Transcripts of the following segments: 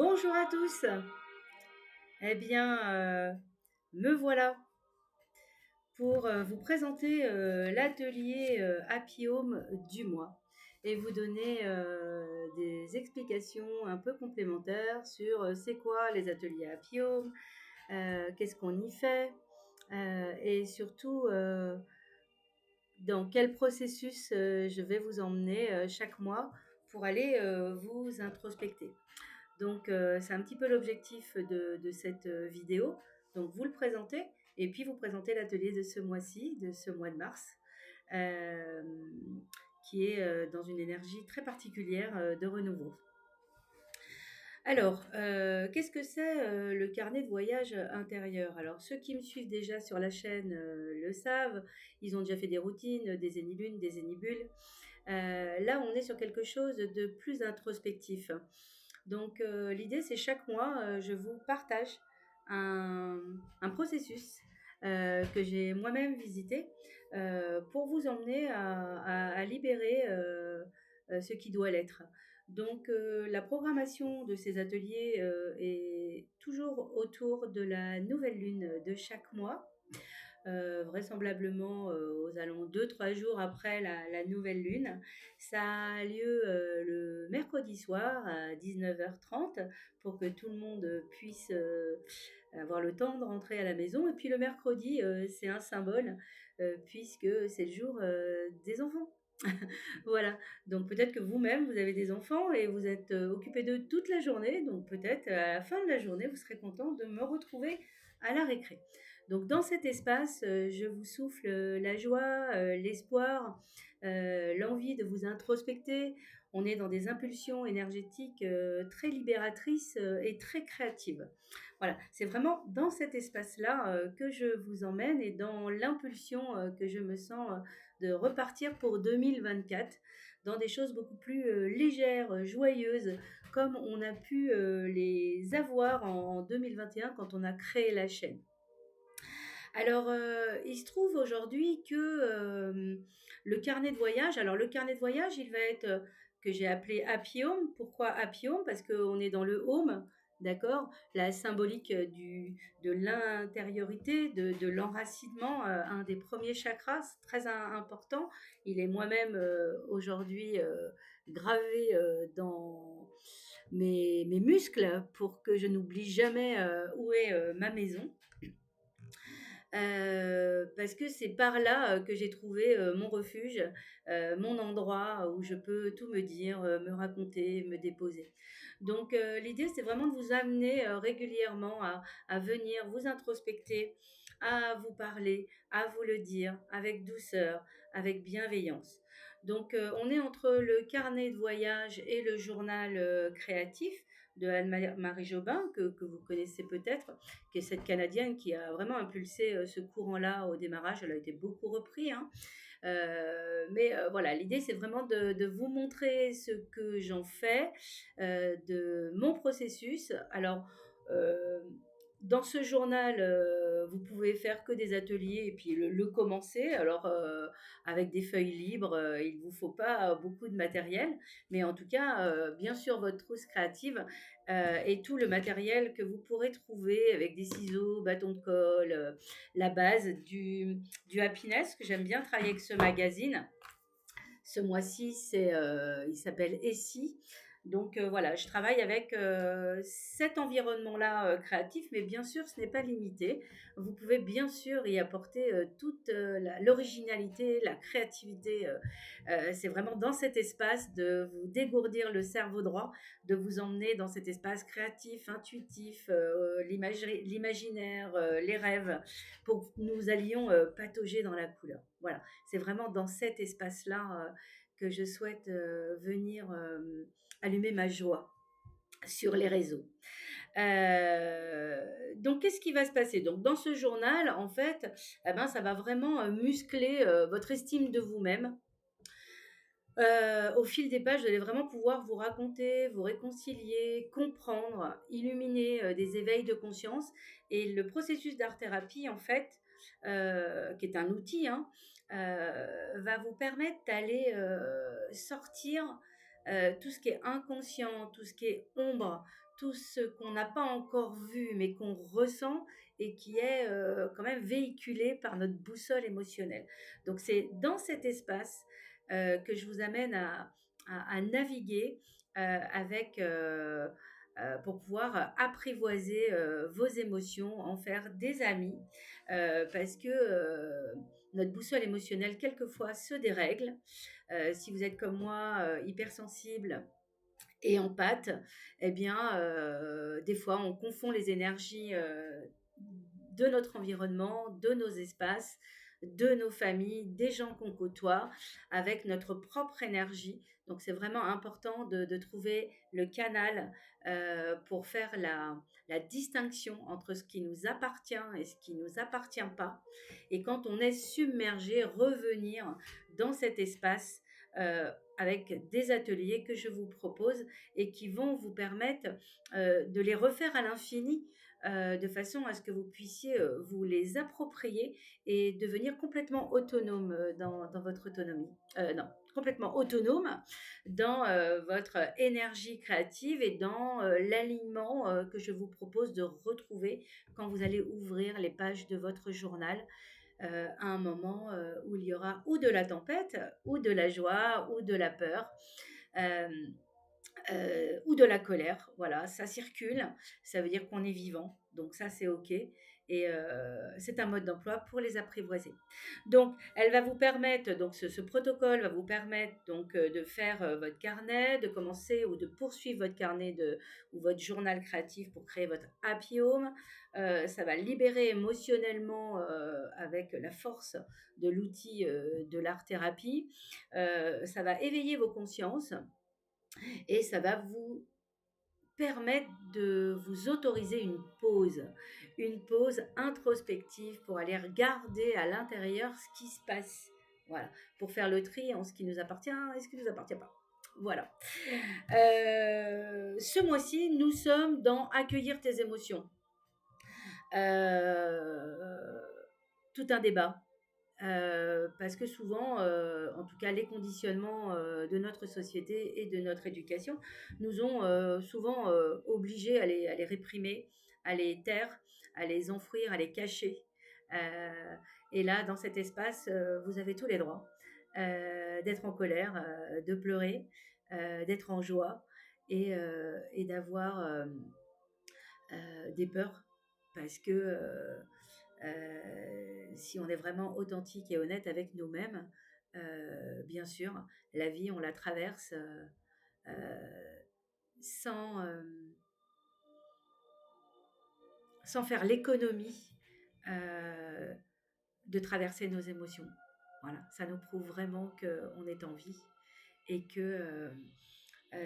Bonjour à tous. Eh bien, me voilà pour vous présenter l'atelier Happy Home du mois et vous donner des explications un peu complémentaires sur c'est quoi les ateliers Happy Home, qu'est-ce qu'on y fait et surtout dans quel processus je vais vous emmener chaque mois pour aller vous introspecter. Donc, c'est un petit peu l'objectif de cette vidéo. Donc, vous le présentez et puis vous présentez l'atelier de ce mois-ci, de ce mois de mars, euh, qui est dans une énergie très particulière de renouveau. Alors, qu'est-ce que c'est le carnet de voyage intérieur? Alors, ceux qui me suivent déjà sur la chaîne le savent, ils ont déjà fait des routines, des zénilunes, des zénibules. Là, on est sur quelque chose de plus introspectif. Donc, l'idée, c'est chaque mois, je vous partage un, un processus que j'ai moi-même visité pour vous emmener à libérer ce qui doit l'être. Donc, la programmation de ces ateliers est toujours autour de la nouvelle lune de chaque mois. Vraisemblablement aux alentours 2-3 jours après la nouvelle lune. Ça a lieu le mercredi soir à 19h30 pour que tout le monde puisse avoir le temps de rentrer à la maison. Et puis le mercredi, c'est un symbole puisque c'est le jour des enfants. Voilà, donc peut-être que vous-même, vous avez des enfants et vous êtes occupé d'eux toute la journée, donc peut-être à la fin de la journée, vous serez content de me retrouver à la récré. Donc dans cet espace, je vous souffle la joie, l'espoir, l'envie de vous introspecter. On est dans des impulsions énergétiques très libératrices et très créatives. Voilà, c'est vraiment dans cet espace-là que je vous emmène et dans l'impulsion que je me sens de repartir pour 2024 dans des choses beaucoup plus légères, joyeuses, comme on a pu les avoir en 2021 quand on a créé la chaîne. Alors, il se trouve aujourd'hui que le carnet de voyage, alors le carnet de voyage, il va être que j'ai appelé Happy Home. Pourquoi Happy Home? Parce qu'on est dans le home, d'accord? La symbolique de l'intériorité, de l'enracinement, un des premiers chakras, c'est très important. Il est moi-même aujourd'hui gravé dans mes muscles pour que je n'oublie jamais où est ma maison. Parce que c'est par là que j'ai trouvé mon refuge, mon endroit où je peux tout me dire, me raconter, me déposer. Donc l'idée, c'est vraiment de vous amener régulièrement à venir vous introspecter, à vous parler, à vous le dire avec douceur, avec bienveillance. Donc on est entre le carnet de voyage et le journal créatif de Anne-Marie Jobin, que vous connaissez peut-être, qui est cette Canadienne qui a vraiment impulsé ce courant-là au démarrage. Elle a été beaucoup repris, hein. Mais voilà, l'idée, c'est vraiment de vous montrer ce que j'en fais, de mon processus. Alors, euh, dans ce journal, vous pouvez faire que des ateliers et puis le commencer. Alors, avec des feuilles libres, il ne vous faut pas beaucoup de matériel, mais en tout cas, bien sûr, votre trousse créative et tout le matériel que vous pourrez trouver avec des ciseaux, bâtons de colle, la base du happiness, que j'aime bien travailler avec ce magazine. Ce mois-ci, il s'appelle Essie. Donc voilà, je travaille avec cet environnement-là créatif, mais bien sûr, ce n'est pas limité. Vous pouvez bien sûr y apporter toute l'originalité, la créativité. C'est vraiment dans cet espace de vous dégourdir le cerveau droit, de vous emmener dans cet espace créatif, intuitif, l'imaginaire, les rêves, pour que nous allions patauger dans la couleur. Voilà, c'est vraiment dans cet espace-là que je souhaite venir allumer ma joie sur les réseaux. Donc, qu'est-ce qui va se passer? Donc, dans ce journal, en fait, eh ben, ça va vraiment muscler votre estime de vous-même. Au fil des pages, vous allez vraiment pouvoir vous raconter, vous réconcilier, comprendre, illuminer des éveils de conscience. Et le processus d'art-thérapie, en fait, qui est un outil, hein, va vous permettre d'aller sortir tout ce qui est inconscient, tout ce qui est ombre, tout ce qu'on n'a pas encore vu, mais qu'on ressent et qui est quand même véhiculé par notre boussole émotionnelle. Donc c'est dans cet espace que je vous amène à naviguer avec pour pouvoir apprivoiser vos émotions, en faire des amis, parce que notre boussole émotionnelle quelquefois se dérègle. Si vous êtes comme moi, hypersensible et empathe, eh bien, des fois, on confond les énergies de notre environnement, de nos espaces, de nos familles, des gens qu'on côtoie, avec notre propre énergie. Donc, c'est vraiment important de trouver le canal pour faire la distinction entre ce qui nous appartient et ce qui ne nous appartient pas. Et quand on est submergé, revenir dans cet espace avec des ateliers que je vous propose et qui vont vous permettre de les refaire à l'infini, de façon à ce que vous puissiez vous les approprier et devenir complètement autonome dans votre autonomie. Non, complètement autonome dans votre énergie créative et dans l'alignement que je vous propose de retrouver quand vous allez ouvrir les pages de votre journal à un moment où il y aura ou de la tempête, ou de la joie, ou de la peur. Euh, ou de la colère. Voilà, ça circule, ça veut dire qu'on est vivant, donc ça c'est ok. Et c'est un mode d'emploi pour les apprivoiser. Donc, elle va vous permettre, donc ce protocole va vous permettre donc de faire votre carnet, de commencer ou de poursuivre votre carnet ou votre journal créatif pour créer votre happy home. Ça va libérer émotionnellement avec la force de l'outil de l'art thérapie. Ça va éveiller vos consciences et ça va vous permettre de vous autoriser une pause introspective pour aller regarder à l'intérieur ce qui se passe. Voilà, pour faire le tri en ce qui nous appartient et ce qui ne nous appartient pas. Voilà. Ce mois-ci, nous sommes dans accueillir tes émotions. Tout un débat. Parce que souvent, en tout cas les conditionnements de notre société et de notre éducation nous ont souvent obligés à les réprimer, à les taire, à les enfouir, à les cacher. Et là, dans cet espace, vous avez tous les droits d'être en colère, de pleurer, d'être en joie et d'avoir des peurs parce que si on est vraiment authentique et honnête avec nous-mêmes, bien sûr, la vie, on la traverse sans, sans faire l'économie euh, de traverser nos émotions. Voilà, ça nous prouve vraiment qu'on est en vie et que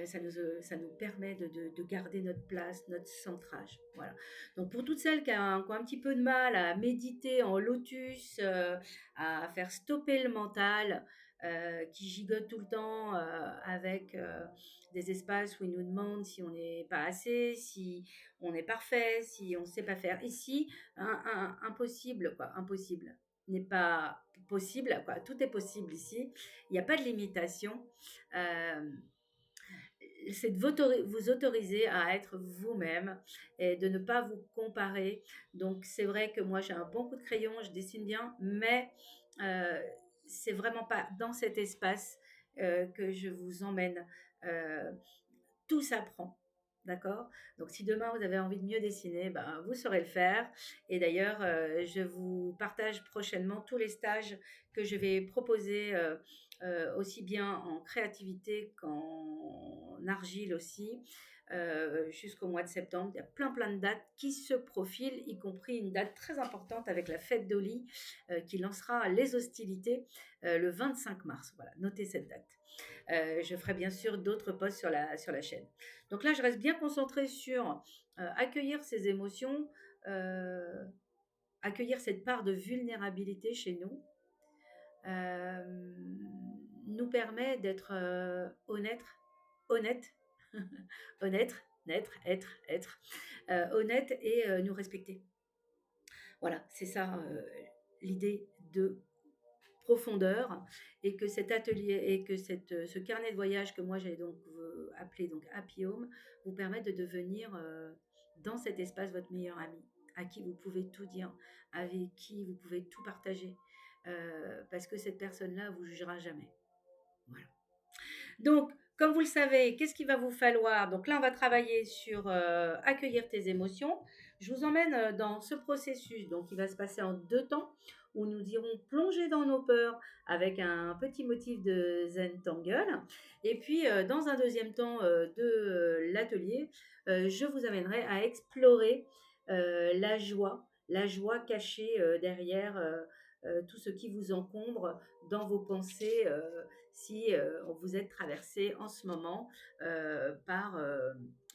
ça nous permet de garder notre place, notre centrage. Voilà. Donc pour toutes celles qui ont un petit peu de mal à méditer en lotus, à faire stopper le mental, qui gigotent tout le temps avec des espaces où ils nous demandent si on n'est pas assez, si on est parfait, si on ne sait pas faire. Ici, impossible, quoi, impossible n'est pas possible, quoi. Tout est possible ici. Il n'y a pas de limitation. C'est de vous autoriser à être vous-même et de ne pas vous comparer. Donc, c'est vrai que moi, j'ai un bon coup de crayon, je dessine bien, mais euh, c'est vraiment pas dans cet espace que je vous emmène. Euh, tout s'apprend. D'accord. Donc, si demain vous avez envie de mieux dessiner, ben, vous saurez le faire. Et d'ailleurs, je vous partage prochainement tous les stages que je vais proposer, aussi bien en créativité qu'en argile aussi, jusqu'au mois de septembre. Il y a plein de dates qui se profilent, y compris une date très importante avec la fête d'Oli qui lancera les hostilités le 25 mars. Voilà, notez cette date. Je ferai bien sûr d'autres posts sur la chaîne. Donc là, je reste bien concentrée sur accueillir ces émotions, euh, accueillir cette part de vulnérabilité chez nous, euh, nous permet d'être honnête, honnête, être, honnête et nous respecter. Voilà, c'est ça l'idée de profondeur, et que cet atelier et que ce carnet de voyage que moi j'ai donc appelé donc Happy Home vous permet de devenir dans cet espace votre meilleur ami, à qui vous pouvez tout dire, avec qui vous pouvez tout partager, parce que cette personne-là vous jugera jamais. Voilà. Donc, comme vous le savez, qu'est-ce qu'il va vous falloir? Donc là, on va travailler sur accueillir tes émotions. Je vous emmène dans ce processus, donc il va se passer en 2 temps, où nous irons plonger dans nos peurs avec un petit motif de Zentangle. Et puis, dans un deuxième temps de l'atelier, je vous amènerai à explorer la joie cachée derrière tout ce qui vous encombre dans vos pensées si vous êtes traversé en ce moment par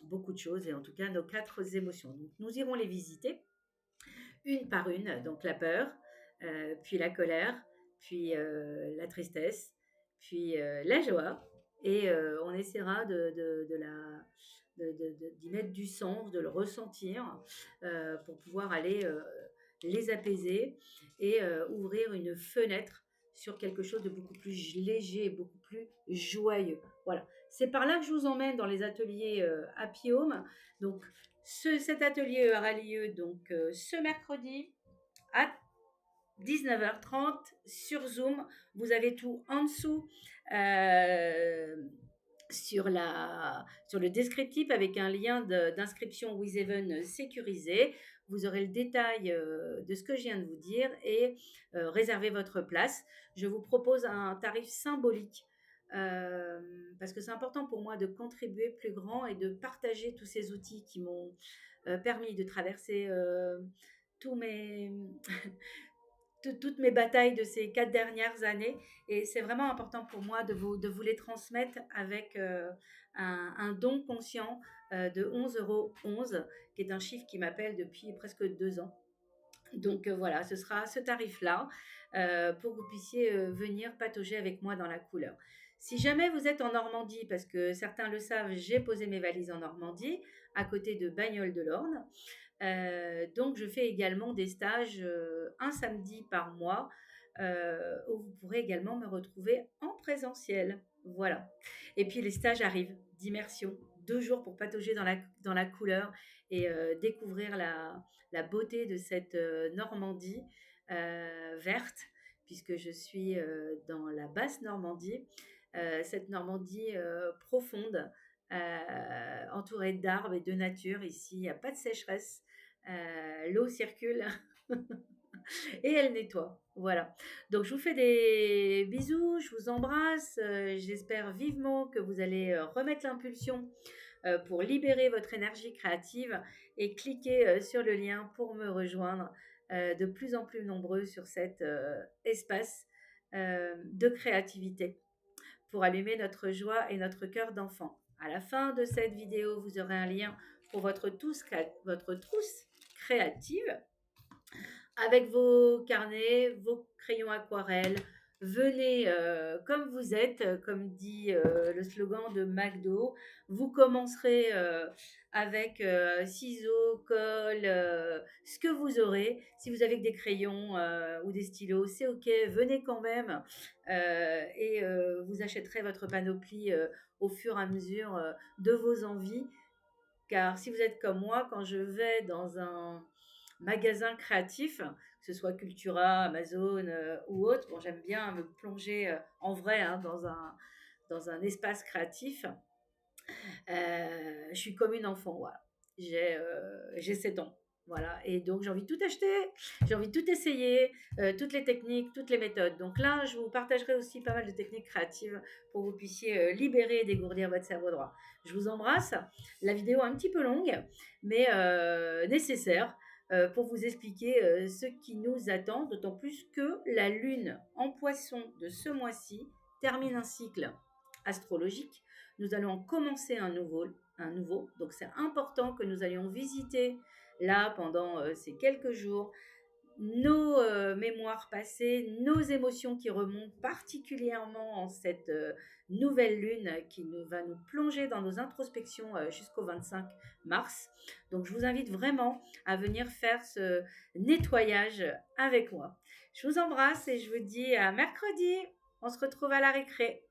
beaucoup de choses, et en tout cas nos 4 émotions. Donc, nous irons les visiter une par une, donc la peur, puis la colère, puis la tristesse, puis la joie, et on essaiera d'y mettre du sens, de le ressentir pour pouvoir aller les apaiser et ouvrir une fenêtre sur quelque chose de beaucoup plus léger, beaucoup plus joyeux. Voilà, c'est par là que je vous emmène dans les ateliers Happy Home. Donc, cet atelier aura lieu donc ce mercredi à 19h30 sur Zoom. Vous avez tout en dessous sur le descriptif, avec un lien d'inscription WizEven sécurisé. Vous aurez le détail de ce que je viens de vous dire et réservez votre place. Je vous propose un tarif symbolique parce que c'est important pour moi de contribuer plus grand et de partager tous ces outils qui m'ont permis de traverser tous mes toutes mes batailles de ces 4 dernières années, et c'est vraiment important pour moi de vous les transmettre avec un don conscient de 11,11 €, qui est un chiffre qui m'appelle depuis presque 2 ans. Donc voilà, ce sera ce tarif-là pour que vous puissiez venir patauger avec moi dans la couleur. Si jamais vous êtes en Normandie, parce que certains le savent, j'ai posé mes valises en Normandie, à côté de Bagnoles-de-l'Orne. Donc, je fais également des stages un samedi par mois où vous pourrez également me retrouver en présentiel. Voilà. Et puis, les stages arrivent d'immersion, 2 jours pour patauger dans la couleur et découvrir la beauté de cette Normandie verte, puisque je suis dans la basse Normandie, cette Normandie profonde, entourée d'arbres et de nature. Ici, il n'y a pas de sécheresse. L'eau circule et elle nettoie. Voilà. Donc, je vous fais des bisous, je vous embrasse. J'espère vivement que vous allez remettre l'impulsion pour libérer votre énergie créative, et cliquer sur le lien pour me rejoindre de plus en plus nombreux sur cet espace de créativité pour allumer notre joie et notre cœur d'enfant. À la fin de cette vidéo, vous aurez un lien pour votre trousse créative avec vos carnets, vos crayons aquarelles. Venez comme vous êtes, comme dit le slogan de McDo. Vous commencerez avec ciseaux, colle, ce que vous aurez. Si vous avez des crayons ou des stylos, c'est ok, venez quand même. Et vous achèterez votre panoplie au fur et à mesure de vos envies. Car si vous êtes comme moi, quand je vais dans un magasin créatif, que ce soit Cultura, Amazon ou autre, bon, j'aime bien me plonger en vrai hein, dans un espace créatif. Je suis comme une enfant, voilà. J'ai 7 ans. Voilà, et donc j'ai envie de tout acheter, j'ai envie de tout essayer, toutes les techniques, toutes les méthodes. Donc là, je vous partagerai aussi pas mal de techniques créatives pour que vous puissiez libérer et dégourdir votre cerveau droit. Je vous embrasse. La vidéo est un petit peu longue, mais nécessaire pour vous expliquer ce qui nous attend, d'autant plus que la lune en poisson de ce mois-ci termine un cycle astrologique. Nous allons commencer un nouveau. Donc c'est important que nous allions visiter là pendant ces quelques jours nos mémoires passées, nos émotions qui remontent particulièrement en cette nouvelle lune qui va nous plonger dans nos introspections jusqu'au 25 mars. Donc je vous invite vraiment à venir faire ce nettoyage avec moi. Je vous embrasse et je vous dis à mercredi. On se retrouve à la récré.